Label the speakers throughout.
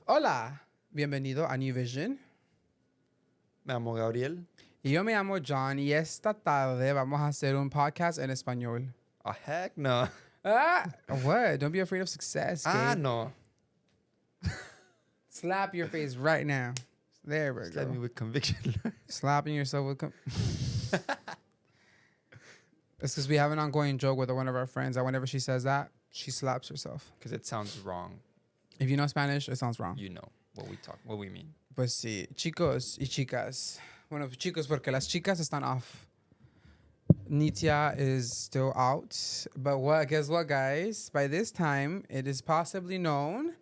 Speaker 1: Hola, bienvenido a New Vision.
Speaker 2: Me llamo Gabriel.
Speaker 1: Y yo me llamo John y esta tarde vamos a hacer un podcast en español.
Speaker 2: Oh, heck no.
Speaker 1: What? Don't be afraid of success, Gabe.
Speaker 2: No.
Speaker 1: Slap your face right now. There we
Speaker 2: Slap me
Speaker 1: go.
Speaker 2: with conviction.
Speaker 1: Slapping yourself with... It's because we have an ongoing joke with one of our friends that whenever she says that, she slaps herself.
Speaker 2: Because it sounds wrong.
Speaker 1: If you know Spanish, it sounds wrong.
Speaker 2: You know what we mean.
Speaker 1: Pues sí, chicos y chicas. Bueno, chicos, porque las chicas están off. Nitya is still out. But guess what, guys? By this time, it is possibly known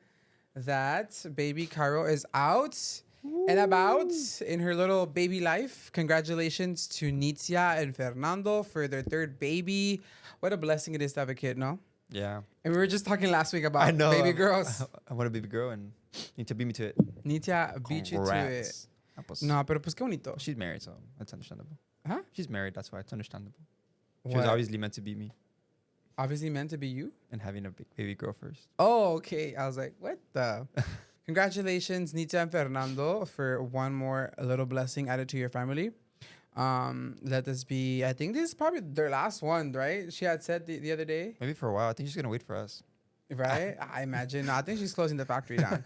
Speaker 1: that baby Caro is out and about in her little baby life. Congratulations to Nitya and Fernando for their third baby. What a blessing it is to have a kid, no?
Speaker 2: Yeah.
Speaker 1: And we were just talking last week about baby girls.
Speaker 2: I want a baby girl and you need to beat me to it.
Speaker 1: Nitya beat you to it. No, pero pues qué bonito.
Speaker 2: She's married, so that's understandable.
Speaker 1: Huh?
Speaker 2: She's married, that's why it's understandable. She
Speaker 1: What?
Speaker 2: was obviously meant to be me
Speaker 1: Obviously meant to be you?
Speaker 2: and having a baby girl first.
Speaker 1: Oh, okay. I was like, what the? Congratulations, Nitya and Fernando, for one more little blessing added to your family. Let this be, I think this is probably their last one, right? She had said the other day,
Speaker 2: Maybe for a while. I think she's going to wait for us.
Speaker 1: right? I imagine. No, I think she's closing the factory down.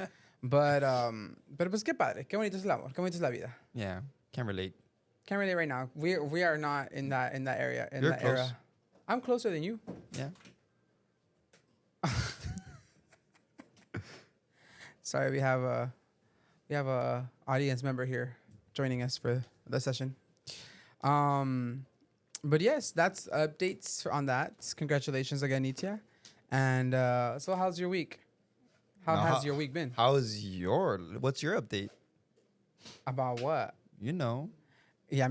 Speaker 1: Pero pues qué padre. Qué bonito es el amor. Qué bonito es la vida.
Speaker 2: Yeah. Can't relate.
Speaker 1: Can't relate right now. We are not in that area, in
Speaker 2: You're
Speaker 1: that
Speaker 2: close.
Speaker 1: era. I'm closer than you.
Speaker 2: Yeah.
Speaker 1: Sorry, we have a audience member here joining us for the session. But yes, that's updates on that. Congratulations again, Nitya. And so how's your week? How has your week been?
Speaker 2: What's your update?
Speaker 1: About what?
Speaker 2: You know.
Speaker 1: Ya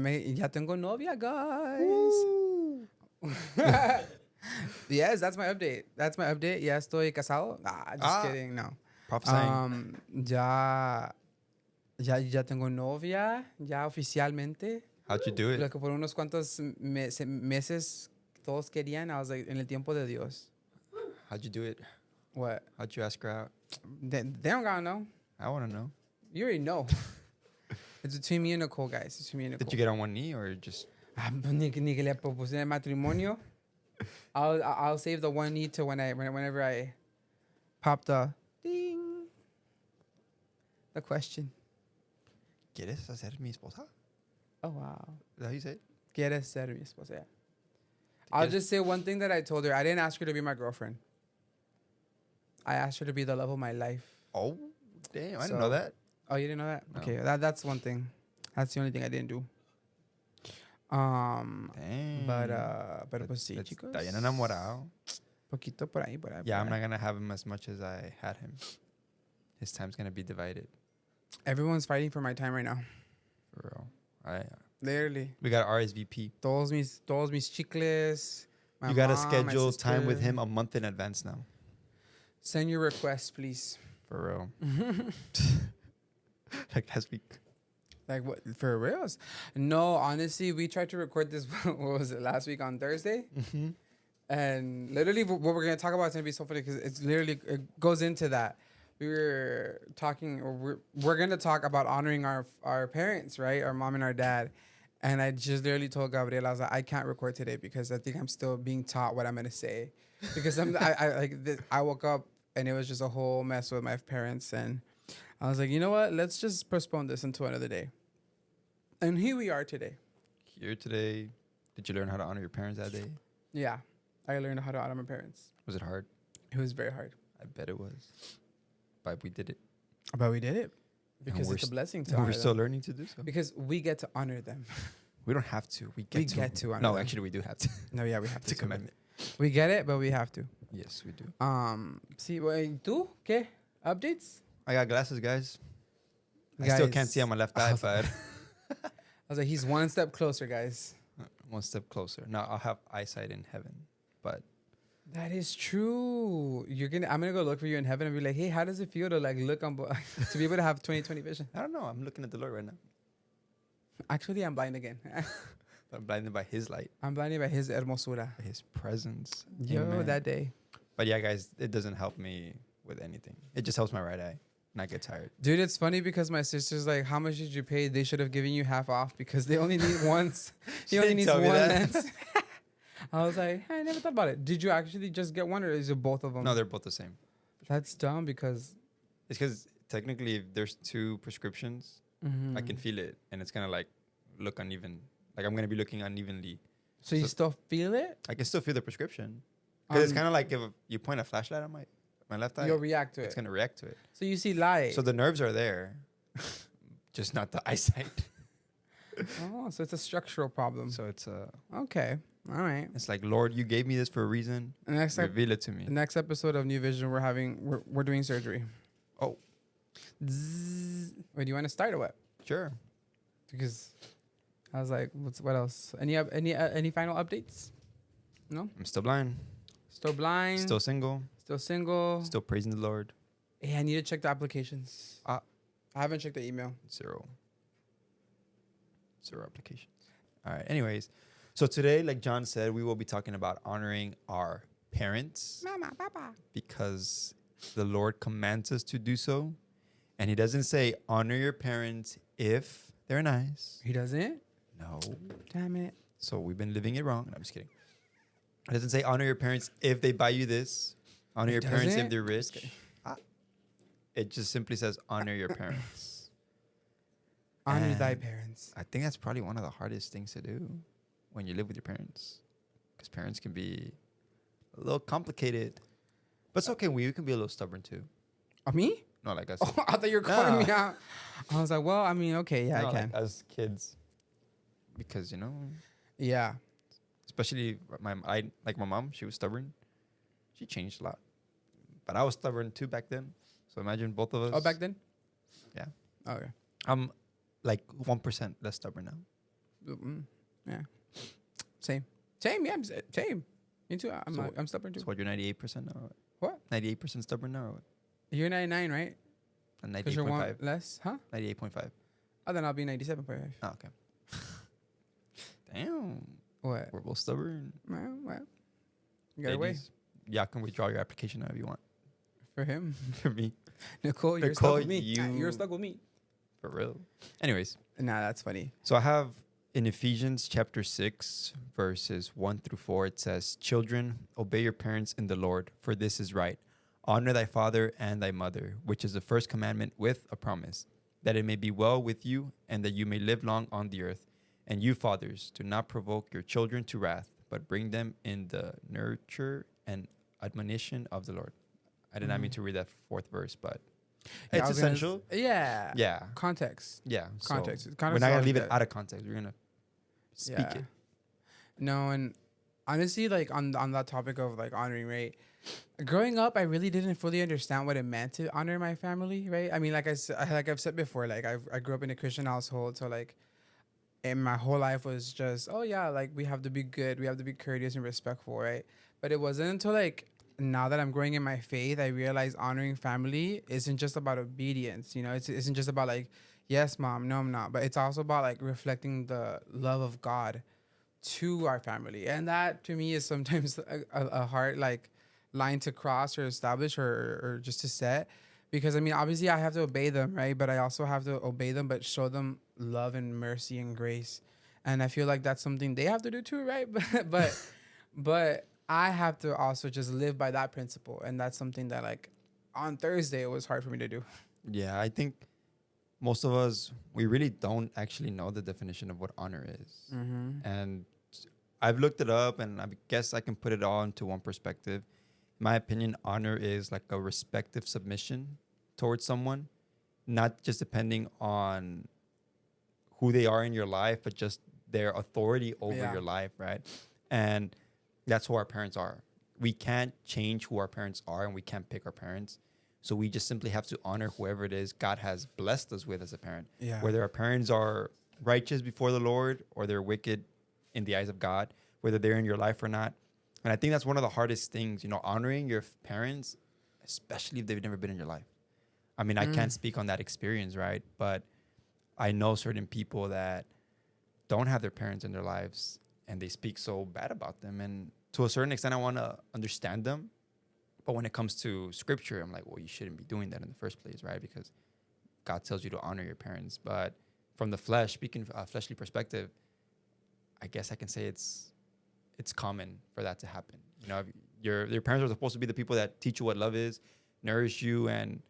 Speaker 1: tengo novia, guys. Yes, that's my update. Ya estoy casado. Just kidding. No.
Speaker 2: Prophesying.
Speaker 1: Ya tengo novia, ya oficialmente.
Speaker 2: How'd you do it?
Speaker 1: Lo que por unos cuantos meses todos querían. I was like, en el tiempo de Dios.
Speaker 2: How'd you do it?
Speaker 1: What?
Speaker 2: How'd you ask her out?
Speaker 1: They don't gotta know.
Speaker 2: I want to know.
Speaker 1: You already know. It's between me and Nicole, guys. It's between me and Nicole.
Speaker 2: Did you get on one knee or just...
Speaker 1: Ni que le propuse el matrimonio. I'll save the one knee to whenever I pop the ding. The question.
Speaker 2: ¿Quieres ser mi esposa?
Speaker 1: Oh, wow.
Speaker 2: Is that how you say it?
Speaker 1: ¿Quieres ser mi esposa? Yeah. I'll just say one thing that I told her. I didn't ask her to be my girlfriend. I asked her to be the love of my life.
Speaker 2: Oh, damn. I didn't know that.
Speaker 1: Oh, you didn't know that?
Speaker 2: No.
Speaker 1: Okay, that's one thing. That's the only thing I didn't do.
Speaker 2: Damn.
Speaker 1: Pero pues sí, chicos.
Speaker 2: Está bien enamorado.
Speaker 1: Poquito por ahí.
Speaker 2: Yeah, I'm not going to have him as much as I had him. His time's going to be divided.
Speaker 1: Everyone's fighting for my time right now.
Speaker 2: For real.
Speaker 1: Literally.
Speaker 2: We got RSVP.
Speaker 1: Todos mis chicles.
Speaker 2: You got to
Speaker 1: mom,
Speaker 2: schedule time with
Speaker 1: sister.
Speaker 2: him a month in advance now.
Speaker 1: Send your requests, please.
Speaker 2: For real. Like last week.
Speaker 1: Like what? For reals? No, honestly, we tried to record this. What was it? Last week on Thursday.
Speaker 2: Mm-hmm.
Speaker 1: And literally, what we're gonna talk about is gonna be so funny because it goes into that. We were talking, or we're gonna talk about honoring our parents, right? Our mom and our dad. And I just literally told Gabriel, I was like, I can't record today because I think I'm still being taught what I'm gonna say. Because I woke up and it was just a whole mess with my parents, and I was like, you know what? Let's just postpone this until another day. And here we are today.
Speaker 2: Here today. Did you learn how to honor your parents that day?
Speaker 1: Yeah, I learned how to honor my parents.
Speaker 2: Was it hard?
Speaker 1: It was very hard.
Speaker 2: I bet it was. But we did it.
Speaker 1: But we did it because it's a blessing to honor
Speaker 2: we're
Speaker 1: them.
Speaker 2: still learning to do so.
Speaker 1: Because we get to honor them.
Speaker 2: We don't have to. We get to honor
Speaker 1: them.
Speaker 2: No, actually, we do have to.
Speaker 1: No, yeah, we have to.
Speaker 2: It's a commitment.
Speaker 1: We get it, but we have to.
Speaker 2: Yes, we do.
Speaker 1: Sí, ¿tú qué? Updates?
Speaker 2: I got glasses, guys. I
Speaker 1: Guys.
Speaker 2: still can't see on my left eye, but
Speaker 1: I was like, he's one step closer, guys.
Speaker 2: one step closer. Now I'll have eyesight in heaven, but
Speaker 1: That is true. I'm gonna go look for you in heaven and be like, hey, how does it feel to like look on to be able to have 20/20 vision?
Speaker 2: I don't know. I'm looking at the Lord right now.
Speaker 1: Actually, I'm blind again.
Speaker 2: I'm blinded by His light,
Speaker 1: I'm blinded by His hermosura.
Speaker 2: by His presence.
Speaker 1: Yo,
Speaker 2: Amen.
Speaker 1: that day.
Speaker 2: But yeah, guys, it doesn't help me with anything. It just helps my right eye. not get tired.
Speaker 1: Dude, it's funny because my sister's like, how much did you pay? They should have given you half off because they only need once. He only needs
Speaker 2: Tell
Speaker 1: one
Speaker 2: me that.
Speaker 1: lens. I was like, I never thought about it. Did you actually just get one or is it both of them?
Speaker 2: No, they're both the same.
Speaker 1: That's dumb because
Speaker 2: It's because technically, if there's 2 prescriptions, I can feel it, and it's gonna like look uneven. Like I'm gonna be looking unevenly.
Speaker 1: So you still feel it?
Speaker 2: I can still feel the prescription because it's kind of like if you point a flashlight on my left eye,
Speaker 1: You'll react to
Speaker 2: it's
Speaker 1: it.
Speaker 2: gonna react to it.
Speaker 1: So you see light.
Speaker 2: So the nerves are there, just not the eyesight.
Speaker 1: Oh, so it's a structural problem.
Speaker 2: So it's
Speaker 1: Okay. All right.
Speaker 2: it's like, Lord, you gave me this for a reason. Reveal it to me.
Speaker 1: The next episode of New Vision, we're doing surgery.
Speaker 2: Oh,
Speaker 1: Zzz. Wait, do you want to start or what?
Speaker 2: sure.
Speaker 1: Because I was like, what else? Any final updates? No.
Speaker 2: I'm still blind,
Speaker 1: Still blind.
Speaker 2: still single,
Speaker 1: Still single.
Speaker 2: still praising the Lord.
Speaker 1: Hey, I need to check the applications.
Speaker 2: Ah.
Speaker 1: I haven't checked the email.
Speaker 2: Zero applications. All right. Anyways, so today, like John said, we will be talking about honoring our parents
Speaker 1: Mama, papa.
Speaker 2: because the Lord commands us to do so. And he doesn't say honor your parents if they're nice.
Speaker 1: He doesn't.
Speaker 2: No.
Speaker 1: Damn it.
Speaker 2: So we've been living it wrong. No, I'm just kidding. It doesn't say honor your parents if they buy you this. Honor your parents if
Speaker 1: doesn't?
Speaker 2: they're rich. It just simply says honor your parents.
Speaker 1: Honor thy
Speaker 2: And
Speaker 1: parents.
Speaker 2: I think that's probably one of the hardest things to do when you live with your parents, because parents can be a little complicated. But it's okay. We can be a little stubborn too.
Speaker 1: Oh, me?
Speaker 2: No, like us.
Speaker 1: Oh, I thought you were calling
Speaker 2: No.
Speaker 1: me out. I was like, well, I mean, okay, yeah,
Speaker 2: no,
Speaker 1: I can.
Speaker 2: like us kids, because
Speaker 1: Yeah.
Speaker 2: especially my mom. She was stubborn. She changed a lot, but I was stubborn too back then. So imagine both of us.
Speaker 1: Oh, back then?
Speaker 2: Yeah.
Speaker 1: Okay.
Speaker 2: I'm like 1% less stubborn now.
Speaker 1: Yeah. Same. Yeah, same. Me too. I'm stubborn too.
Speaker 2: So what, you're 98% now? Or
Speaker 1: What?
Speaker 2: 98% stubborn now? Or what?
Speaker 1: You're 99, right?
Speaker 2: And
Speaker 1: Because you're
Speaker 2: 98.5.
Speaker 1: one less, huh?
Speaker 2: 98.5.
Speaker 1: Oh, then I'll be 97.5.
Speaker 2: Oh, okay. Damn.
Speaker 1: What?
Speaker 2: We're both stubborn.
Speaker 1: Well. You got away.
Speaker 2: Ladies, y'all can withdraw your application however you want.
Speaker 1: For him.
Speaker 2: For me.
Speaker 1: Nicole, you're
Speaker 2: Nicole,
Speaker 1: stuck with me.
Speaker 2: you-
Speaker 1: You're stuck with me.
Speaker 2: For real. Anyways,
Speaker 1: Nah, that's funny.
Speaker 2: so I have in Ephesians chapter 6, verses 1 through 4, it says, Children, obey your parents in the Lord, for this is right. Honor thy father and thy mother, which is the first commandment with a promise, that it may be well with you and that you may live long on the earth. And you, fathers, do not provoke your children to wrath, but bring them in the nurture and admonition of the Lord. I did not mean to read that 4th verse, but
Speaker 1: Yeah, I
Speaker 2: it's
Speaker 1: was gonna
Speaker 2: essential.
Speaker 1: Yeah.
Speaker 2: Yeah.
Speaker 1: Context.
Speaker 2: Yeah. so
Speaker 1: Context.
Speaker 2: we're
Speaker 1: Context
Speaker 2: not
Speaker 1: is
Speaker 2: going to
Speaker 1: always
Speaker 2: leave it
Speaker 1: good.
Speaker 2: out of context. We're going to speak it.
Speaker 1: No, and honestly, like on that topic of like honoring, right? Growing up, I really didn't fully understand what it meant to honor my family, right? I mean, like I've said before, like I grew up in a Christian household, so like, and my whole life was just, oh yeah, like we have to be good, we have to be courteous and respectful, right? But it wasn't until like now that I'm growing in my faith, I realize honoring family isn't just about obedience, it isn't just about like, yes, mom, no, I'm not, but it's also about like reflecting the love of God to our family. And that to me is sometimes a hard like line to cross or establish or just to set, because I mean, obviously I have to obey them, right? But I also have to obey them, but show them love and mercy and grace. And I feel like that's something they have to do too, right? But I have to also just live by that principle. And that's something that like on Thursday, it was hard for me to do.
Speaker 2: Yeah, I think most of us, we really don't actually know the definition of what honor is.
Speaker 1: Mm-hmm.
Speaker 2: And I've looked it up, and I guess I can put it all into one perspective. In my opinion, honor is like a respective submission towards someone, not just depending on who they are in your life, but just their authority over your life, right? And that's who our parents are. We can't change who our parents are, and we can't pick our parents. So we just simply have to honor whoever it is God has blessed us with as a parent.
Speaker 1: Yeah.
Speaker 2: Whether our parents are righteous before the Lord or they're wicked in the eyes of God, whether they're in your life or not. And I think that's one of the hardest things, honoring your parents, especially if they've never been in your life. I mean, I can't speak on that experience, right? But I know certain people that don't have their parents in their lives and they speak so bad about them. And to a certain extent, I want to understand them. But when it comes to scripture, I'm like, well, you shouldn't be doing that in the first place, right? Because God tells you to honor your parents. But from the flesh, speaking fleshly perspective, I guess I can say it's common for that to happen. You know, your parents are supposed to be the people that teach you what love is, nourish you, and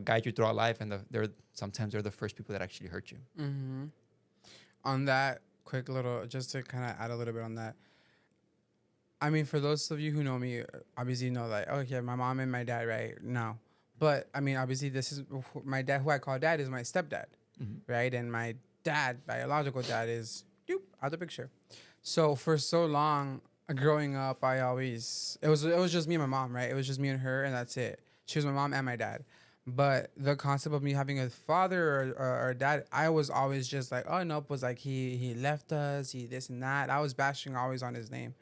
Speaker 2: guide you throughout life. And they're sometimes the first people that actually hurt you.
Speaker 1: Mm-hmm. On that quick little, just to kind of add a little bit on that. I mean, for those of you who know me, obviously you know like, oh yeah, my mom and my dad right now. But I mean, obviously this is my dad, who I call dad, is my stepdad, right? And my dad, biological dad, is out the picture. So for so long, growing up, it was just me and my mom, right? It was just me and her, and that's it. She was my mom and my dad. But the concept of me having a father or a dad, I was always just like, oh nope, was like he left us, he this and that. I was bashing always on his name.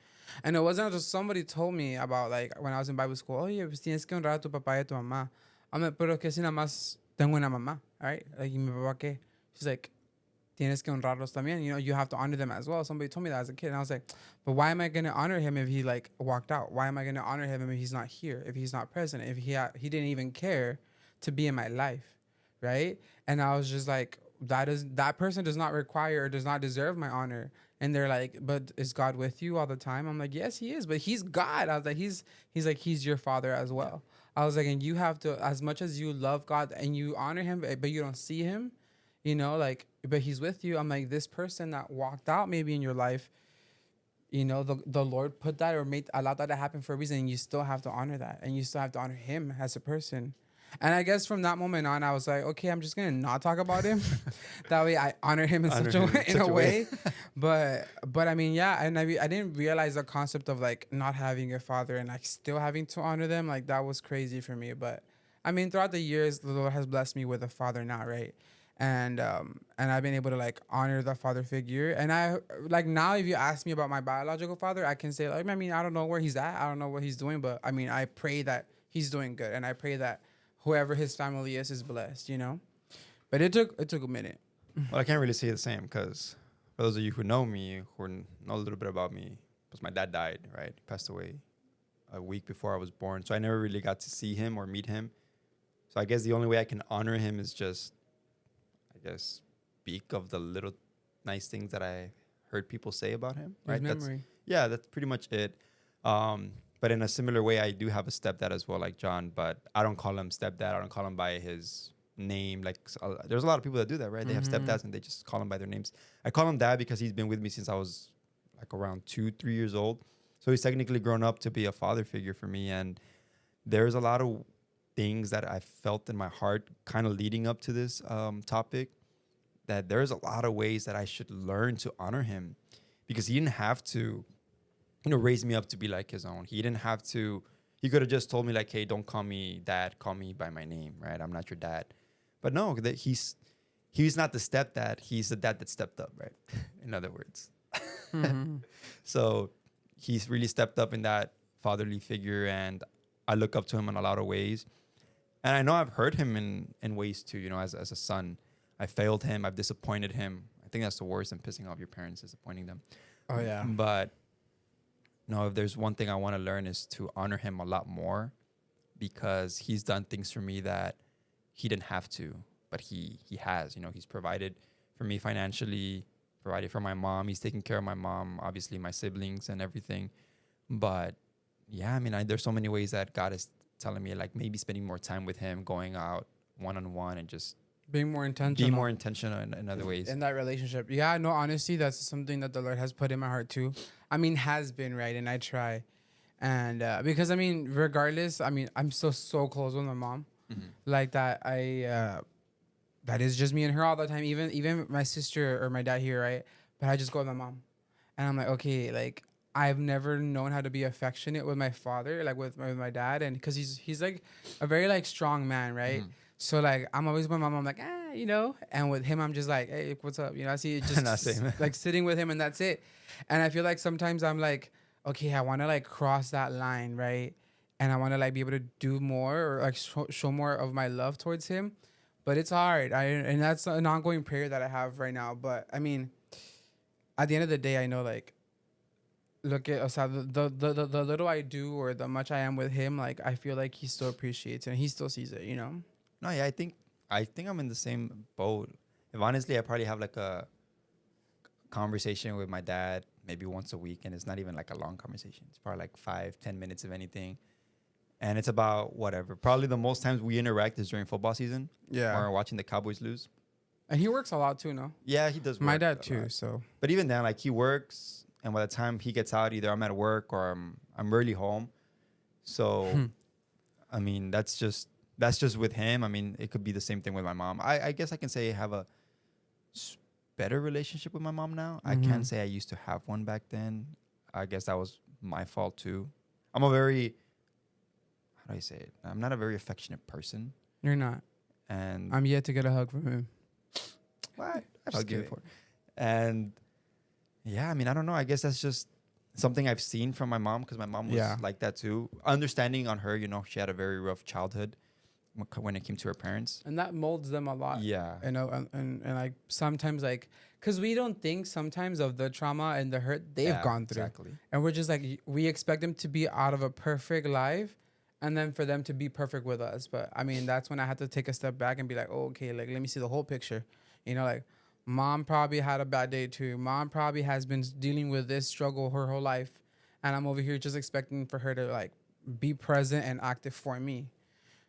Speaker 1: And it wasn't until somebody told me about like when I was in Bible school, oh yeah, pues tienes que honrar a tu papá y a tu mamá. I'm like, pero que si nada más tengo una mamá, right? Like, ¿y mi papá qué? She's like, tienes que honrarlos también. You know, you have to honor them as well. Somebody told me that as a kid. And I was like, but why am I going to honor him if he like walked out? Why am I going to honor him if he's not here? If he's not present? If he didn't even care to be in my life, right? And I was just like, that person does not require or does not deserve my honor. And they're like, but is God with you all the time? I'm like, yes, he is, but he's God. I was like, he's your father as well. I was like, and you have to, as much as you love God and you honor him, but you don't see him, like, but he's with you. I'm like, this person that walked out maybe in your life, the Lord put that or allowed that to happen for a reason. And you still have to honor that. And you still have to honor him as a person. And I guess from that moment on, I was like, okay, I'm just going to not talk about him. That way I honor him in a way. But I mean, yeah. And I didn't realize the concept of like not having a father and like still having to honor them. Like that was crazy for me. But I mean, throughout the years, the Lord has blessed me with a father now, right? And I've been able to like honor the father figure. And I like now, if you ask me about my biological father, I can say like, I mean, I don't know where he's at. I don't know what he's doing, but I mean, I pray that he's doing good. And I pray that whoever his family is blessed, But it took a minute.
Speaker 2: Well, I can't really say the same because for those of you who know me, who know a little bit about me, because my dad died, right? He passed away a week before I was born. So I never really got to see him or meet him. So I guess the only way I can honor him is just, I guess, speak of the little nice things that I heard people say about him. Right?
Speaker 1: His memory.
Speaker 2: That's pretty much it. But in a similar way, I do have a stepdad as well, like John, but I don't call him stepdad. I don't call him by his name. Like there's a lot of people that do that, right? They have stepdads and they just call him by their names. I call him dad because he's been with me since I was like around 2-3 years old. So he's technically grown up to be a father figure for me. And there's a lot of things that I felt in my heart kind of leading up to this topic, that there's a lot of ways that I should learn to honor him, because he didn't have to raise me up to be like his own. He didn't have to. He could have just told me like, hey, don't call me dad. Call me by my name, right? I'm not your dad. But no, that he's not the stepdad. He's the dad that stepped up, right? In other words. So he's really stepped up in that fatherly figure, and I look up to him in a lot of ways. And I know I've hurt him in ways too, as a son. I failed him. I've disappointed him. I think that's the worst than pissing off your parents, disappointing them.
Speaker 1: Oh, yeah.
Speaker 2: But no, if there's one thing I want to learn is to honor him a lot more, because he's done things for me that he didn't have to, but he has. He's provided for me financially, provided for my mom. He's taking care of my mom, obviously my siblings and everything. But yeah, I mean, there's so many ways that God is telling me, like maybe spending more time with him, going out one-on-one, and just
Speaker 1: being more intentional
Speaker 2: in other ways.
Speaker 1: In that relationship. Yeah, no, honestly, that's something that the Lord has put in my heart too. I mean, has been, right? And I try. And because, I mean, regardless, I mean, I'm still so close with my mom. Like that, that is just me and her all the time. Even my sister or my dad here, right? But I just go with my mom. And I'm like, okay, like, I've never known how to be affectionate with my father, like with my dad. And because he's like a very, like, strong man, right? So, like, I'm always with my mom. I'm like, And with him, I'm just like, hey, what's up? I see it just like sitting with him, and that's it. And I feel like sometimes I'm like, okay, I want to, like, cross that line, right? And I want to, like, be able to do more or, like, show more of my love towards him. But it's hard. And that's an ongoing prayer that I have right now. But, I mean, at the end of the day, I know, like, look at, o sea, the little I do or the much I am with him, like I feel like he still appreciates it and he still sees it, you know?
Speaker 2: No, yeah, I think I'm in the same boat. If honestly, I probably have like a conversation with my dad maybe once a week, and it's not even like a long conversation. It's probably like 5-10 minutes of anything, and it's about whatever. Probably the most times we interact is during football season
Speaker 1: Yeah.
Speaker 2: or watching the Cowboys lose.
Speaker 1: And he works a lot too, no?
Speaker 2: Yeah, he does
Speaker 1: My
Speaker 2: work
Speaker 1: dad
Speaker 2: a
Speaker 1: too,
Speaker 2: lot,
Speaker 1: so.
Speaker 2: but even then, like he works, and by the time he gets out, either I'm at work or I'm really home. So I mean, that's just with him. I mean, it could be the same thing with my mom. I guess I can say I have a better relationship with my mom now. I
Speaker 1: Mm-hmm.
Speaker 2: can't say I used to have one back then. I guess that was my fault too. I'm a very, how do I say it? I'm not a very affectionate person,
Speaker 1: You're not.
Speaker 2: and
Speaker 1: I'm yet to get a hug from him.
Speaker 2: well, I'd
Speaker 1: Just
Speaker 2: hug you
Speaker 1: kidding.
Speaker 2: before. And yeah, I mean, I don't know. I guess that's just something I've seen from my mom because my mom was
Speaker 1: Yeah.
Speaker 2: like that too. Understanding on her, she had a very rough childhood when it came to her parents.
Speaker 1: And that molds them a lot.
Speaker 2: Yeah.
Speaker 1: You know, and like sometimes like, cause we don't think sometimes of the trauma and the hurt they've
Speaker 2: Yeah,
Speaker 1: gone through.
Speaker 2: exactly.
Speaker 1: And we're just like, we expect them to be out of a perfect life and then for them to be perfect with us. But I mean, that's when I had to take a step back and be like, oh, okay, like, let me see the whole picture. You know, like mom probably had a bad day too. Mom probably has been dealing with this struggle her whole life. And I'm over here just expecting for her to like be present and active for me.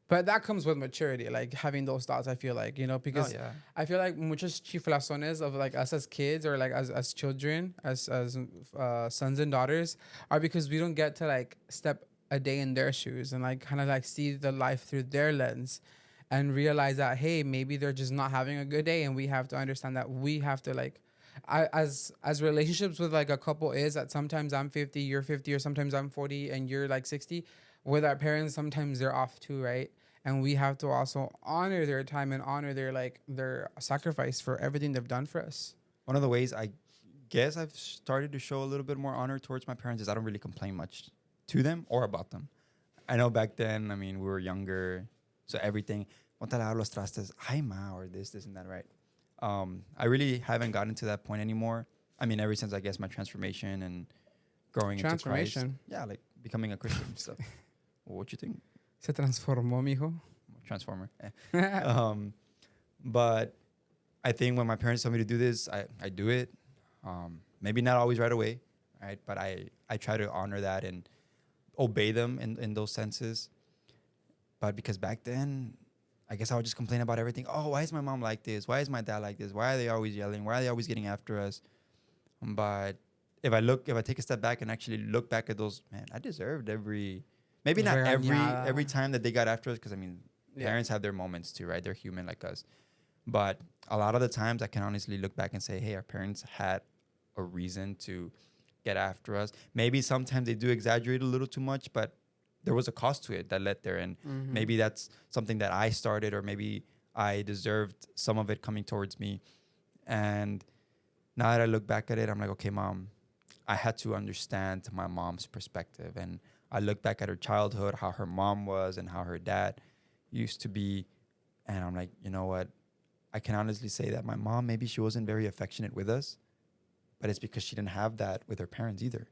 Speaker 1: But that comes with maturity, like having those thoughts, I feel like, you know,
Speaker 2: Oh
Speaker 1: because
Speaker 2: yeah.
Speaker 1: I feel like muchos chiflazones of like us as kids or like as children, as sons and daughters are because we don't get to like step a day in their shoes and like kind of like see the life through their lens and realize that, hey, maybe they're just not having a good day. And we have to understand that we have to like, as relationships with like a couple is that sometimes I'm 50, you're 50, or sometimes I'm 40 and you're like 60. With our parents, sometimes they're off too, right? And we have to also honor their time and honor their sacrifice for everything they've done for us.
Speaker 2: One of the ways I guess I've started to show a little bit more honor towards my parents is I don't really complain much to them or about them. I know back then, I mean, we were younger, so everything, "Ponte a lavar los trastes, ay ma," or this and that, right? I really haven't gotten to that point anymore. I mean, ever since I guess my transformation and growing into Christ,
Speaker 1: Transformation.
Speaker 2: yeah, like becoming a Christian and stuff. What you think?
Speaker 1: Se transformó, mijo.
Speaker 2: Transformer. But I think when my parents tell me to do this, I do it. Maybe not always right away, right? But I try to honor that and obey them in those senses. But because back then, I guess I would just complain about everything. Oh, why is my mom like this? Why is my dad like this? Why are they always yelling? Why are they always getting after us? But if I take a step back and actually look back at those, man, I deserved maybe not every
Speaker 1: Regañada.
Speaker 2: time that they got after us, because I mean,
Speaker 1: Yeah.
Speaker 2: parents have their moments too, right? They're human like us. But a lot of the times I can honestly look back and say, hey, our parents had a reason to get after us. Maybe sometimes they do exaggerate a little too much, but there was a cost to it that led there. And
Speaker 1: Mm-hmm.
Speaker 2: maybe that's something that I started, or maybe I deserved some of it coming towards me. And now that I look back at it, I'm like, okay, mom, I had to understand my mom's perspective. And I look back at her childhood, how her mom was and how her dad used to be. And I'm like, you know what? I can honestly say that my mom, maybe she wasn't very affectionate with us, but it's because she didn't have that with her parents either.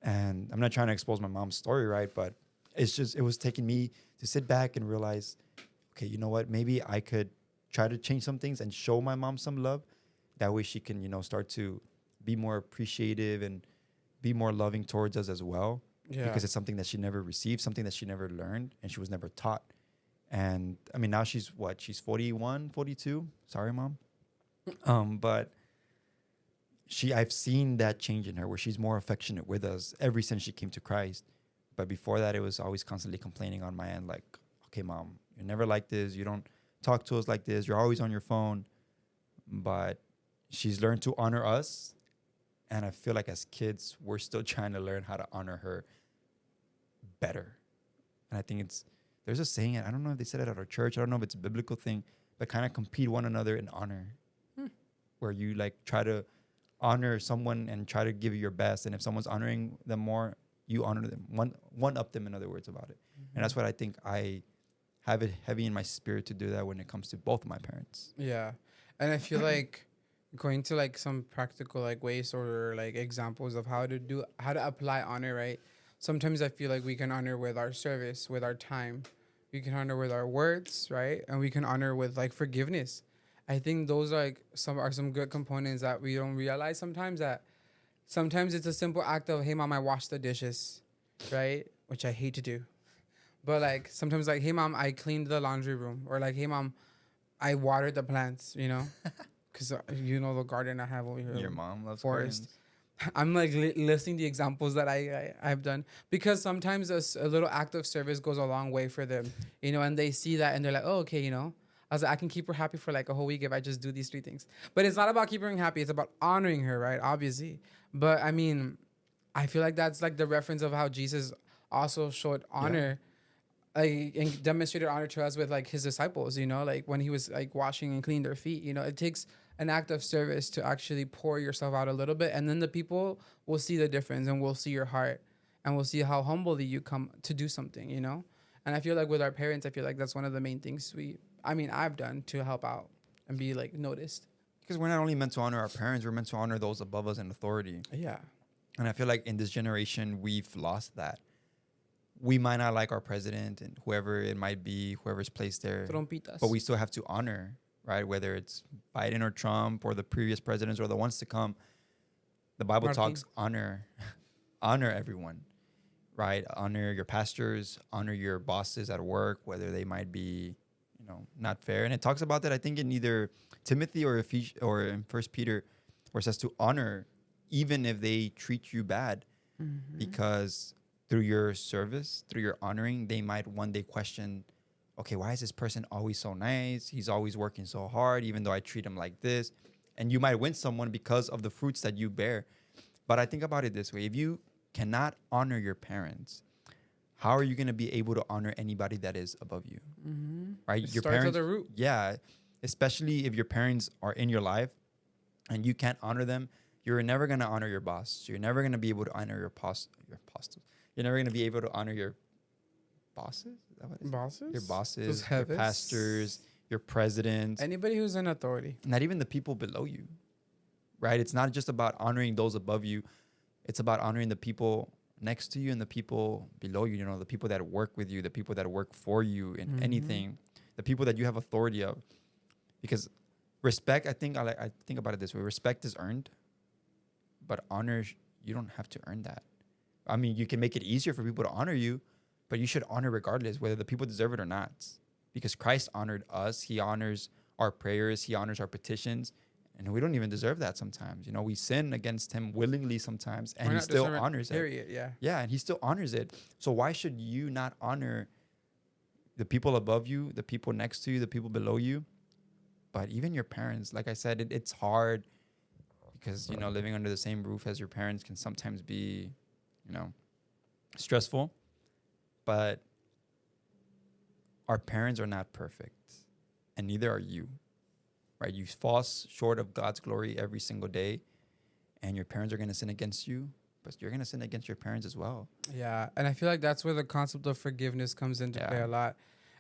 Speaker 2: And I'm not trying to expose my mom's story, right? But it was taking me to sit back and realize, okay, you know what? Maybe I could try to change some things and show my mom some love. That way she can, start to be more appreciative and be more loving towards us as well.
Speaker 1: Yeah.
Speaker 2: Because it's something that she never received, something that she never learned, and she was never taught. And I mean, now she's what? She's 41, 42. Sorry, mom. But I've seen that change in her where she's more affectionate with us ever since she came to Christ. But before that, it was always constantly complaining on my end, like, okay, mom, you're never like this. You don't talk to us like this. You're always on your phone. But she's learned to honor us. And I feel like as kids, we're still trying to learn how to honor her better. And I think there's a saying, I don't know if they said it at our church. I don't know if it's a biblical thing, but kind of compete one another in honor. Where you like try to honor someone and try to give your best. And if someone's honoring them more, you honor them. One up them, in other words, about it. And that's what I think I have it heavy in my spirit to do that when it comes to both of my parents.
Speaker 1: Yeah. And I feel like Going to like some practical like ways or like examples of how to apply honor, right? Sometimes I feel like we can honor with our service, with our time. We can honor with our words, right? And we can honor with like forgiveness. I think those are like some good components that we don't realize sometimes, that sometimes it's a simple act of, hey mom, I washed the dishes, right? Which I hate to do. But like sometimes like, hey mom, I cleaned the laundry room, or like, hey mom, I watered the plants, you know? Because you know the garden I have over here,
Speaker 2: Your mom loves
Speaker 1: forest.
Speaker 2: gardens.
Speaker 1: I'm like listing the examples that I've done, because sometimes a little act of service goes a long way for them, you know, and they see that and they're like, oh, okay, you know, I was like, I can keep her happy for like a whole week if I just do these three things. But it's not about keeping her happy; it's about honoring her, right? Obviously, but I mean, I feel like that's like the reference of how Jesus also showed
Speaker 2: Yeah.
Speaker 1: honor, like, and demonstrated honor to us with like his disciples, you know, like when he was like washing and cleaning their feet. You know, it takes an act of service to actually pour yourself out a little bit, and then the people will see the difference and will see your heart, and will see how humbly you come to do something, you know. And I feel like with our parents, I feel like that's one of the main things I've done to help out and be like noticed.
Speaker 2: Because we're not only meant to honor our parents, we're meant to honor those above us in authority.
Speaker 1: Yeah.
Speaker 2: And I feel like in this generation, we've lost that. We might not like our president and whoever it might be, whoever's placed there,
Speaker 1: Trompitas.
Speaker 2: but we still have to honor, right? Whether it's Biden or Trump or the previous presidents or the ones to come. The Bible
Speaker 1: Martin.
Speaker 2: talks honor, honor everyone, right? Honor your pastors, honor your bosses at work, whether they might be, you know, not fair. And it talks about that, I think, in either Timothy or or in First Peter, where it says to honor even if they treat you bad, because through your service, through your honoring, they might one day question, okay, why is this person always so nice? He's always working so hard, even though I treat him like this. And you might win someone because of the fruits that you bear. But I think about it this way: if you cannot honor your parents, how are you going to be able to honor anybody that is above you? Right?
Speaker 1: It
Speaker 2: Your
Speaker 1: starts at
Speaker 2: parents,
Speaker 1: the root.
Speaker 2: yeah, especially if your parents are in your life and you can't honor them, you're never going to honor your boss. You're never going to be able to honor your apostles. You're never going to be able to honor your bosses. Is that what it is?
Speaker 1: Bosses.
Speaker 2: Your
Speaker 1: Those
Speaker 2: bosses, your
Speaker 1: heavens.
Speaker 2: pastors, your presidents,
Speaker 1: Anybody who's in authority.
Speaker 2: not even the people below you, right? It's not just about honoring those above you. It's about honoring the people next to you and the people below you, you know, the people that work with you, the people that work for you in anything, the people that you have authority of. Because respect, I think I think about it this way: respect is earned, but honor, you don't have to earn that. I mean, you can make it easier for people to honor you, but you should honor regardless, whether the people deserve it or not. Because Christ honored us. He honors our prayers. He honors our petitions. And we don't even deserve that sometimes. You know, we sin against him willingly sometimes, and he still honors it.
Speaker 1: Period. Yeah.
Speaker 2: Yeah, and he still honors it. So why should you not honor the people above you, the people next to you, the people below you? But even your parents, like I said, it's hard because, you know, living under the same roof as your parents can sometimes be, you know, stressful. But our parents are not perfect, and neither are you. Right? You fall short of God's glory every single day, and your parents are going to sin against you, but you're going to sin against your parents as well.
Speaker 1: Yeah. And I feel like that's where the concept of forgiveness comes into play
Speaker 2: Yeah.
Speaker 1: a lot.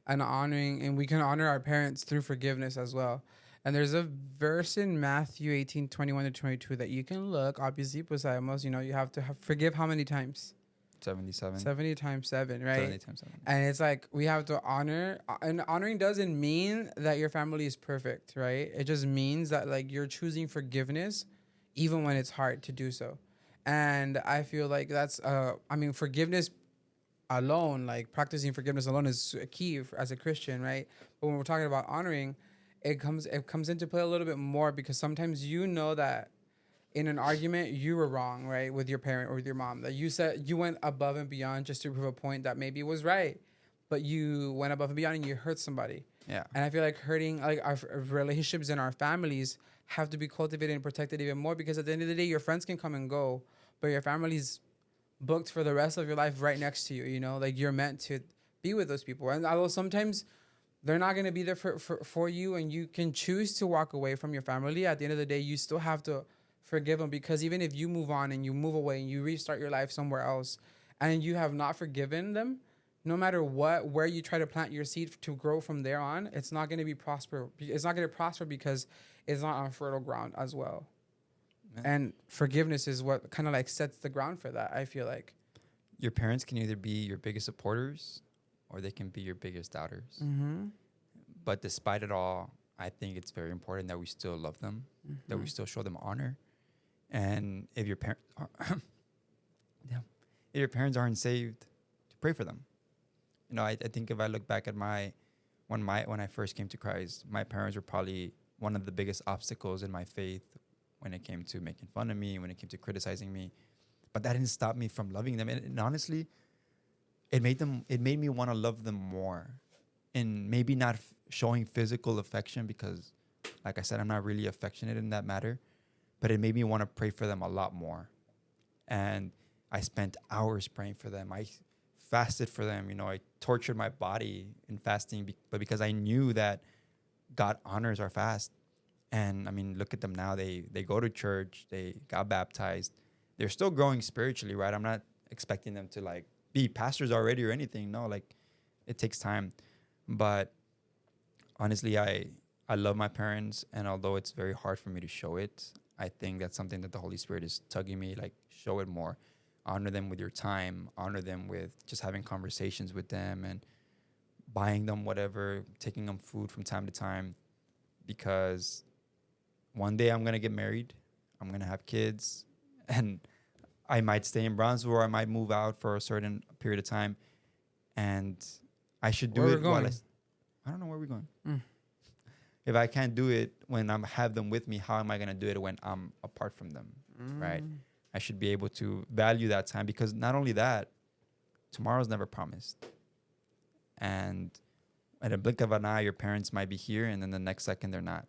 Speaker 1: And honoring, and we can honor our parents through forgiveness as well. And there's a verse in Matthew 18:21-22 that you can look, obviously, Posamos, you know, you have to forgive how many times?
Speaker 2: 77.
Speaker 1: 70 times 7, right?
Speaker 2: 70 times 7.
Speaker 1: And it's like we have to honor, and honoring doesn't mean that your family is perfect, right? It just means that like you're choosing forgiveness even when it's hard to do so. And I feel like that's I mean, forgiveness alone, like practicing forgiveness alone is a key as a Christian, right? But when we're talking about honoring, it comes into play a little bit more, because sometimes you know that in an argument you were wrong, right, with your parent or with your mom, that you said you went above and beyond just to prove a point that maybe was right, but you went above and beyond and you hurt somebody.
Speaker 2: Yeah.
Speaker 1: And I feel like hurting, like our relationships in our families have to be cultivated and protected even more, because at the end of the day, your friends can come and go, but your family's booked for the rest of your life right next to you. You know, like you're meant to be with those people. And although sometimes they're not going to be there for you, and you can choose to walk away from your family, at the end of the day, you still have to forgive them, because even if you move on and you move away and you restart your life somewhere else and you have not forgiven them, no matter where you try to plant your seed to grow from there on, it's not going to be prosper. It's not going to prosper because it's not on fertile ground as well.
Speaker 2: Yeah.
Speaker 1: And forgiveness is what kind of like sets the ground for that, I feel like.
Speaker 2: Your parents can either be your biggest supporters or they can be your biggest doubters.
Speaker 1: Mm-hmm.
Speaker 2: But despite it all, I think it's very important that we still love them, that we still show them honor. And if your parents are yeah, if your parents aren't saved, to pray for them. You know, I think if I look back at when I first came to Christ, my parents were probably one of the biggest obstacles in my faith when it came to making fun of me, when it came to criticizing me. But that didn't stop me from loving them. And honestly, it made me want to love them more. And maybe not showing physical affection because, like I said, I'm not really affectionate in that matter. But it made me want to pray for them a lot more. And I spent hours praying for them. I fasted for them. You know, I tortured my body in fasting, but because I knew that God honors our fast. And I mean, look at them now. They go to church. They got baptized. They're still growing spiritually, right? I'm not expecting them to like be pastors already or anything. No, like it takes time. But honestly, I love my parents, and although it's very hard for me to show it, I think that's something that the Holy Spirit is tugging me, like, show it more. Honor them with your time. Honor them with just having conversations with them and buying them whatever, taking them food from time to time. Because one day I'm going to get married. I'm going to have kids. And I might stay in Brownsville or I might move out for a certain period of time. And I should do
Speaker 1: Where
Speaker 2: it
Speaker 1: we're going?
Speaker 2: I don't know where we're going.
Speaker 1: Mm.
Speaker 2: If I can't do it when I have them with me, how am I going to do it when I'm apart from them, right? I should be able to value that time because not only that, tomorrow's never promised. And at a blink of an eye, your parents might be here and then the next second they're not.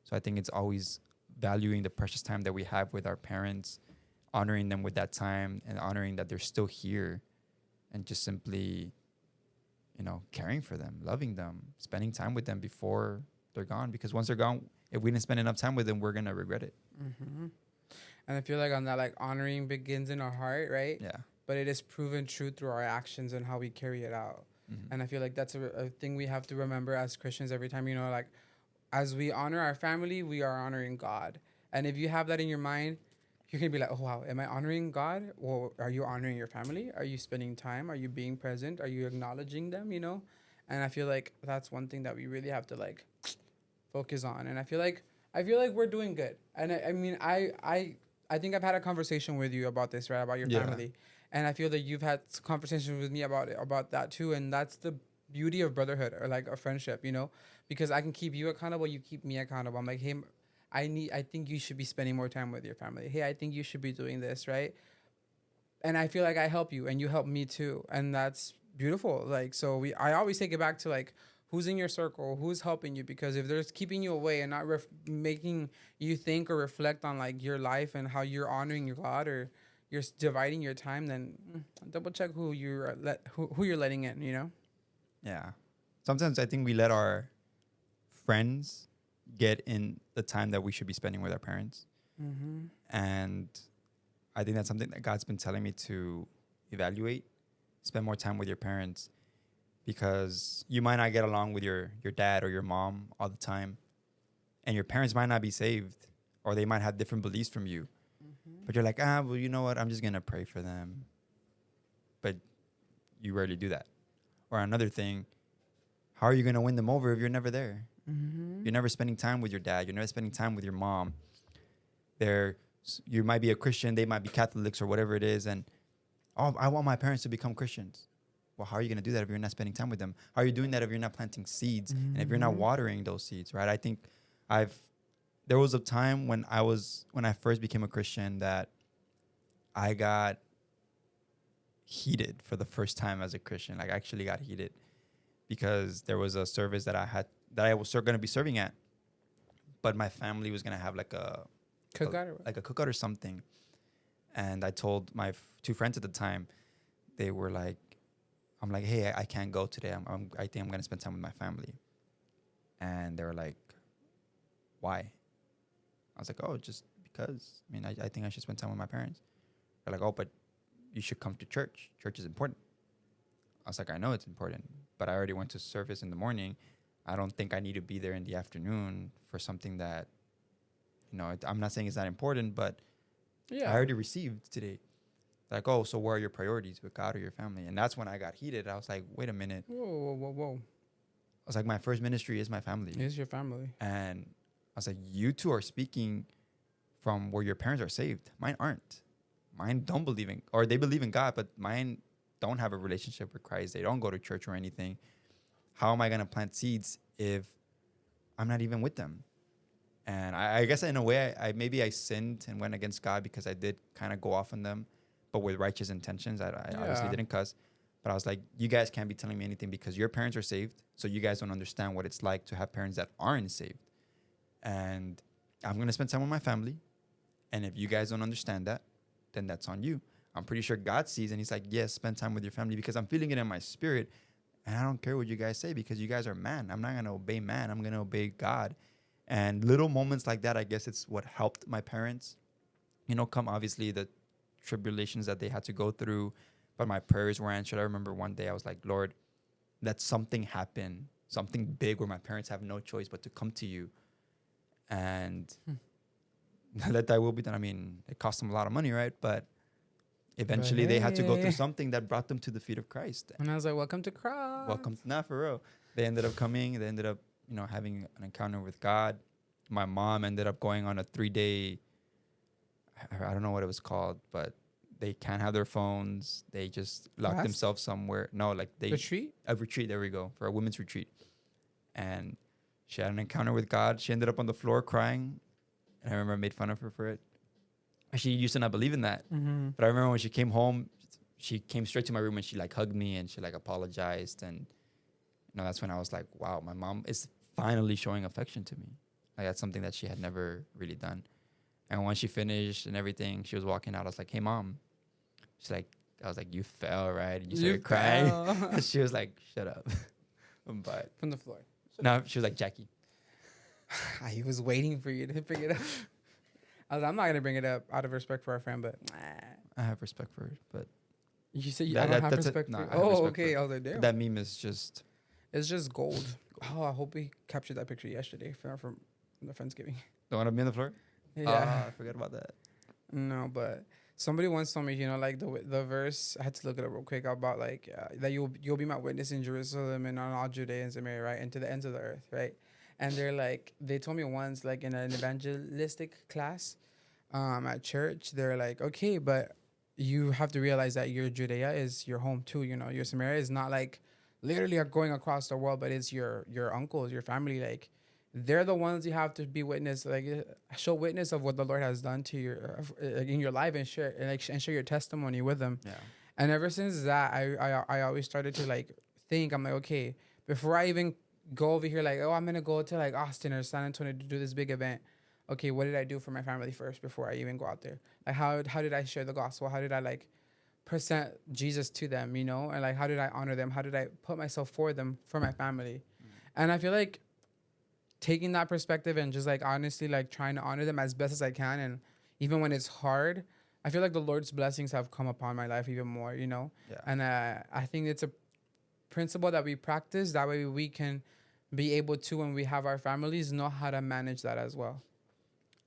Speaker 2: So I think it's always valuing the precious time that we have with our parents, honoring them with that time and honoring that they're still here and just simply, you know, caring for them, loving them, spending time with them before they're gone. Because once they're gone, if we didn't spend enough time with them, we're going to regret it.
Speaker 1: Mm-hmm. And I feel like on that, like honoring begins in our heart, right?
Speaker 2: Yeah.
Speaker 1: But it is proven true through our actions and how we carry it out.
Speaker 2: Mm-hmm.
Speaker 1: And I feel like that's a thing we have to remember as Christians every time, you know, like as we honor our family, we are honoring God. And if you have that in your mind, you're going to be like, oh, wow, am I honoring God? Well, are you honoring your family? Are you spending time? Are you being present? Are you acknowledging them, you know? And I feel like that's one thing that we really have to like focus on. And I feel like we're doing good. And I mean, I think I've had a conversation with you about this, right? About your family. And I feel that you've had conversations with me about that too. And that's the beauty of brotherhood or like a friendship, you know, because I can keep you accountable. You keep me accountable. I'm like, hey, I think you should be spending more time with your family. Hey, I think you should be doing this, right? And I feel like I help you and you help me too. And that's beautiful. Like, so I always take it back to like, who's in your circle, who's helping you, because if they're keeping you away and not making you think or reflect on like your life and how you're honoring your God or you're dividing your time, then double check who who you're letting in, you know?
Speaker 2: Yeah. Sometimes I think we let our friends get in the time that we should be spending with our parents.
Speaker 1: Mm-hmm.
Speaker 2: And I think that's something that God's been telling me to evaluate. Spend more time with your parents because you might not get along with your dad or your mom all the time. And your parents might not be saved or they might have different beliefs from you. Mm-hmm. But you're like, well, you know what? I'm just going to pray for them. But you rarely do that. Or another thing, how are you going to win them over if you're never there? Mm-hmm. You're never spending time with your dad. You're never spending time with your mom. You might be a Christian. They might be Catholics or whatever it is. And, I want my parents to become Christians. Well, how are you going to do that if you're not spending time with them? How are you doing that if you're not planting seeds and if you're not watering those seeds, right? I think there was a time when I first became a Christian that I got heated for the first time as a Christian. Like I actually got heated because there was a service that I was going to be serving at, but my family was going to have like a cookout or something. And I told my two friends at the time, they were like, I'm like, hey, I can't go today. I think I'm going to spend time with my family. And they were like, why? I was like, oh, just because. I mean, I think I should spend time with my parents. They're like, oh, but you should come to church. Church is important. I was like, I know it's important, but I already went to service in the morning. I don't think I need to be there in the afternoon for something that, I'm not saying it's not important, but I
Speaker 1: Yeah.
Speaker 2: already received today. Like, oh, so where are your priorities, with God or your family? And that's when I got heated. I was like, wait a minute.
Speaker 1: Whoa, whoa, whoa, whoa.
Speaker 2: I was like, my first ministry is my family.
Speaker 1: It's your family.
Speaker 2: And I was like, you two are speaking from where your parents are saved. Mine aren't. Mine don't believe in, or they believe in God, but mine don't have a relationship with Christ. They don't go to church or anything. How am I going to plant seeds if I'm not even with them? And I guess in a way, I maybe I sinned and went against God because I did kind of go off on them, but with righteous intentions. I obviously didn't cuss. But I was like, you guys can't be telling me anything because your parents are saved. So you guys don't understand what it's like to have parents that aren't saved. And I'm going to spend time with my family. And if you guys don't understand that, then that's on you. I'm pretty sure God sees and he's like, yes, spend time with your family because I'm feeling it in my spirit. And I don't care what you guys say because you guys are man. I'm not going to obey man. I'm going to obey God. And little moments like that, I guess it's what helped my parents. Come obviously the tribulations that they had to go through, but my prayers were answered. I remember one day I was like, Lord, let something happen, something big where my parents have no choice but to come to you. And let thy will be done. I mean, it cost them a lot of money, right? But eventually they had to go through something that brought them to the feet of Christ.
Speaker 1: And I was like, welcome to Cross.
Speaker 2: Welcome. Nah, for real. They ended up coming. They ended up, having an encounter with God. My mom ended up going on a 3-day, I don't know what it was called, but they can't have their phones. They just lock themselves somewhere. No, like they...
Speaker 1: Retreat?
Speaker 2: A retreat, there we go, for a women's retreat. And she had an encounter with God. She ended up on the floor crying. And I remember I made fun of her for it. She used to not believe in that.
Speaker 1: Mm-hmm.
Speaker 2: But I remember when she came home, she came straight to my room and she like hugged me and she like apologized. And that's when I was like, wow, my mom is finally showing affection to me. Like that's something that she had never really done. And when she finished and everything, she was walking out. I was like, hey, Mom. I was like, you fell, right? And you started crying. She was like, shut up. But
Speaker 1: from the floor.
Speaker 2: No, she was like, Jackie.
Speaker 1: He was waiting for you to bring it up. I'm not going to bring it up out of respect for our friend, but
Speaker 2: I have respect for her, but
Speaker 1: you said I don't have respect for her. Oh, okay. I was like, damn.
Speaker 2: That meme is just...
Speaker 1: It's just gold. Oh, I hope we captured that picture yesterday from the Friendsgiving.
Speaker 2: The one of me on the floor?
Speaker 1: Yeah.
Speaker 2: I forgot about that.
Speaker 1: No, but somebody once told me, like the verse, I had to look it up real quick about like that you'll be my witness in Jerusalem and on all Judea and Samaria, right? And to the ends of the earth, right? And they told me once, like in an evangelistic class at church, they're like, okay, but you have to realize that your Judea is your home too. Your Samaria is not like literally going across the world, but it's your uncles, your family. Like they're the ones you have to be witness, like show witness of what the Lord has done to your in your life and share and share your testimony with them.
Speaker 2: Yeah.
Speaker 1: And ever since that, I always started to like think, I'm like, okay, before I even go over here, like, oh, I'm gonna go to like Austin or San Antonio to do this big event. Okay, what did I do for my family first before I even go out there? Like, how did I share the gospel? How did I like present Jesus to them? And like, how did I honor them? How did I put myself for them, for my family? And I feel like taking that perspective and just like honestly like trying to honor them as best as I can, and even when it's hard, I feel like the Lord's blessings have come upon my life even more.
Speaker 2: Yeah.
Speaker 1: And I think it's a principle that we practice. That way we can be able to, when we have our families, know how to manage that as well.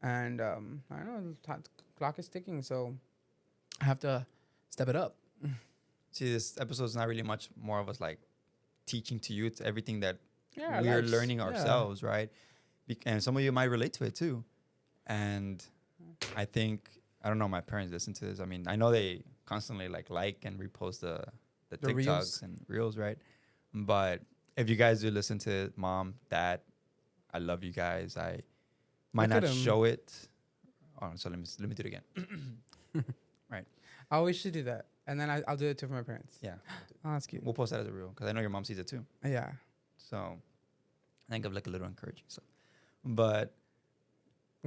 Speaker 1: And I don't know, clock is ticking, so I have to step it up.
Speaker 2: See, this episode is not really much more of us like teaching to you. It's everything that
Speaker 1: Yeah,
Speaker 2: we're learning ourselves, right? And some of you might relate to it too. And I think, I don't know, my parents listen to this. I mean, I know they constantly like and repost the TikToks
Speaker 1: reels.
Speaker 2: and reels, right? But if you guys do listen to it, Mom, Dad, I love you guys. I might not show it. Oh, so let me do it again. Right.
Speaker 1: I always should do that. And then I'll do it too for my parents.
Speaker 2: Yeah.
Speaker 1: Oh, that's cute.
Speaker 2: We'll post that as a reel because I know your mom sees it too.
Speaker 1: Yeah.
Speaker 2: So I think of like a little encouraging stuff. But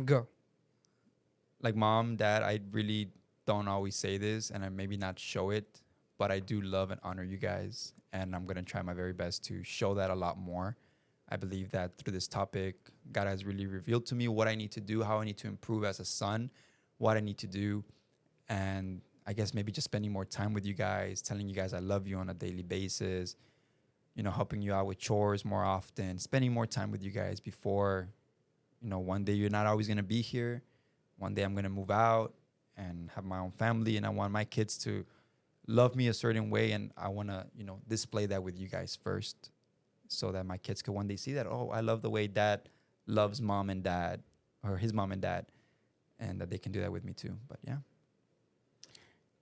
Speaker 1: Go.
Speaker 2: like Mom, Dad, I really don't always say this and I maybe not show it, but I do love and honor you guys. And I'm going to try my very best to show that a lot more. I believe that through this topic, God has really revealed to me what I need to do, how I need to improve as a son, what I need to do. And I guess maybe just spending more time with you guys, telling you guys I love you on a daily basis, helping you out with chores more often, spending more time with you guys before, one day you're not always going to be here. One day I'm going to move out and have my own family, and I want my kids to love me a certain way, and I want to, display that with you guys first so that my kids could one day see that, oh, I love the way dad loves mom and dad, or his mom and dad, and that they can do that with me too. But yeah.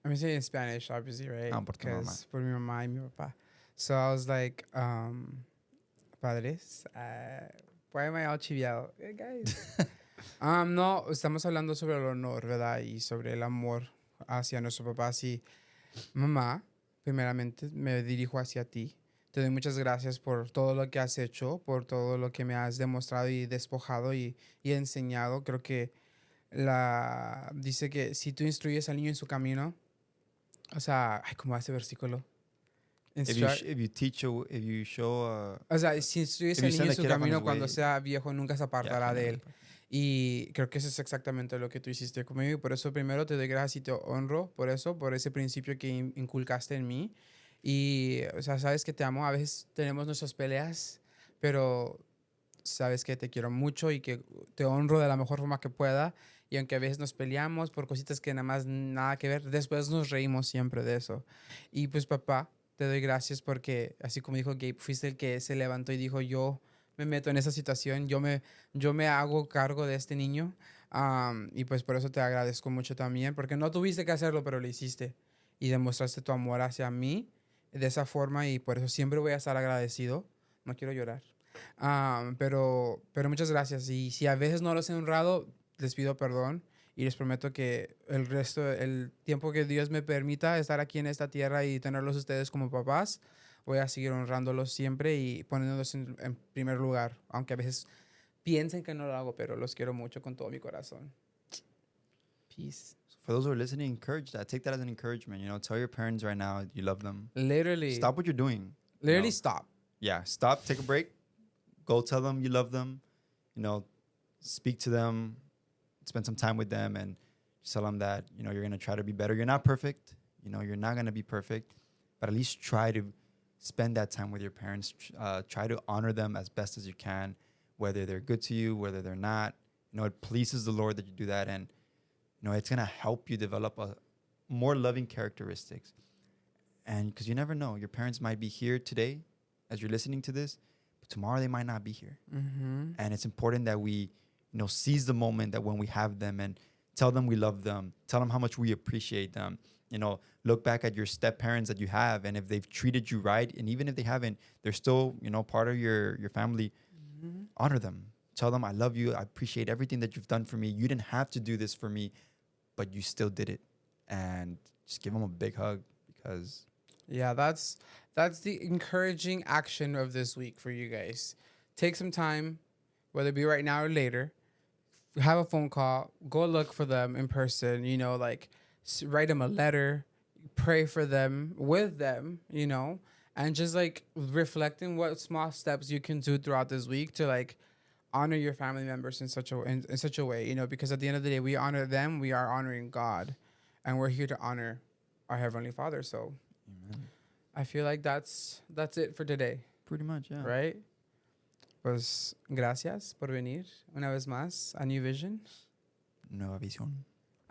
Speaker 1: I'm gonna say it in Spanish, obviously, right?
Speaker 2: Por tu mamá.
Speaker 1: Because por mi mamá y mi papá. So I was like, padres, why am I all chiviado? Hey, guys. No, estamos hablando sobre el honor, ¿verdad? Y sobre el amor hacia nuestro papá. Sí, mamá, primeramente me dirijo hacia ti. Te doy muchas gracias por todo lo que has hecho, por todo lo que me has demostrado y despojado y enseñado. Creo que dice que si tú instruyes al niño en su camino, o sea, ay, ¿cómo va ese versículo?
Speaker 2: If you show,
Speaker 1: o sea, si instruyes al niño en su camino, cuando sea viejo, nunca se apartará de él. Y creo que eso es exactamente lo que tú hiciste conmigo. Y por eso primero te doy gracias y te honro por eso, por ese principio que inculcaste en mí. Y, o sea, sabes que te amo. A veces tenemos nuestras peleas, pero sabes que te quiero mucho y que te honro de la mejor forma que pueda. Y aunque a veces nos peleamos por cositas que nada más nada que ver, después nos reímos siempre de eso. Y pues, papá, te doy gracias porque, así como dijo Gabe, fuiste el que se levantó y dijo, yo me meto en esa situación, yo me hago cargo de este niño. Y pues por eso te agradezco mucho también, porque no tuviste que hacerlo, pero lo hiciste. Y demostraste tu amor hacia mí de esa forma, y por eso siempre voy a estar agradecido. No quiero llorar. Pero muchas gracias. Y si a veces no los he honrado, les pido perdón. Y les prometo que el tiempo que Dios me permita estar aquí en esta tierra y tenerlos ustedes como papás, voy a seguir honrándolos siempre y poniéndolos en primer lugar. Aunque a veces piensen que no lo hago, pero los quiero mucho con todo mi corazón. Peace.
Speaker 2: For those who are listening, encourage that. Take that as an encouragement. Tell your parents right now you love them.
Speaker 1: Literally.
Speaker 2: Stop what you're doing.
Speaker 1: Literally stop.
Speaker 2: Yeah, stop. Take a break. Go tell them you love them. Speak to them. Spend some time with them and just tell them that, you're going to try to be better. You're not perfect. You're not going to be perfect. But at least try to spend that time with your parents. Try to honor them as best as you can, whether they're good to you, whether they're not. It pleases the Lord that you do that. And, it's going to help you develop a more loving characteristics. And because you never know, your parents might be here today as you're listening to this, but tomorrow they might not be here.
Speaker 1: Mm-hmm.
Speaker 2: And it's important that we seize the moment that when we have them and tell them we love them, tell them how much we appreciate them. Look back at your step parents that you have, and if they've treated you right, and even if they haven't, they're still, part of your family. Mm-hmm. Honor them. Tell them I love you. I appreciate everything that you've done for me. You didn't have to do this for me, but you still did it. And just give them a big hug because.
Speaker 1: Yeah, that's the encouraging action of this week for you guys. Take some time, whether it be right now or later. Have a phone call, go look for them in person, write them a letter, pray for them, with them, and just reflecting what small steps you can do throughout this week to honor your family members in such a way, because at the end of the day, we honor them, we are honoring God, and we're here to honor our Heavenly Father. So Amen. I feel like that's it for today.
Speaker 2: Pretty much, yeah.
Speaker 1: Right? Pues gracias por venir una vez más a New Vision.
Speaker 2: Nueva visión.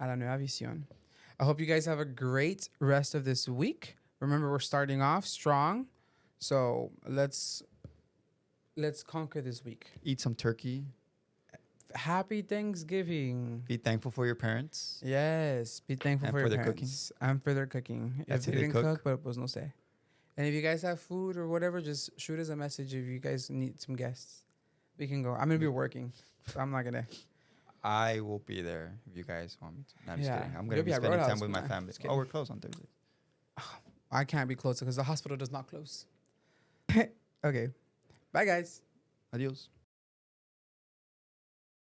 Speaker 1: A la nueva visión. I hope you guys have a great rest of this week. Remember, we're starting off strong. So let's conquer this week.
Speaker 2: Eat some turkey.
Speaker 1: Happy Thanksgiving.
Speaker 2: Be thankful for your parents.
Speaker 1: Yes. Be thankful for your
Speaker 2: their
Speaker 1: parents.
Speaker 2: Cooking.
Speaker 1: And for their cooking.
Speaker 2: That's
Speaker 1: if they didn't cook, but pues no sé. And if you guys have food or whatever, just shoot us a message if you guys need some guests. We can go. I'm going to be working, so I'm not going to.
Speaker 2: I will be there if you guys want me to. No, I'm just kidding. I'm going to
Speaker 1: You'll
Speaker 2: be spending time with my family. Oh, we're closed on Thursday.
Speaker 1: I can't be closed because the hospital does not close. Okay. Bye, guys.
Speaker 2: Adios.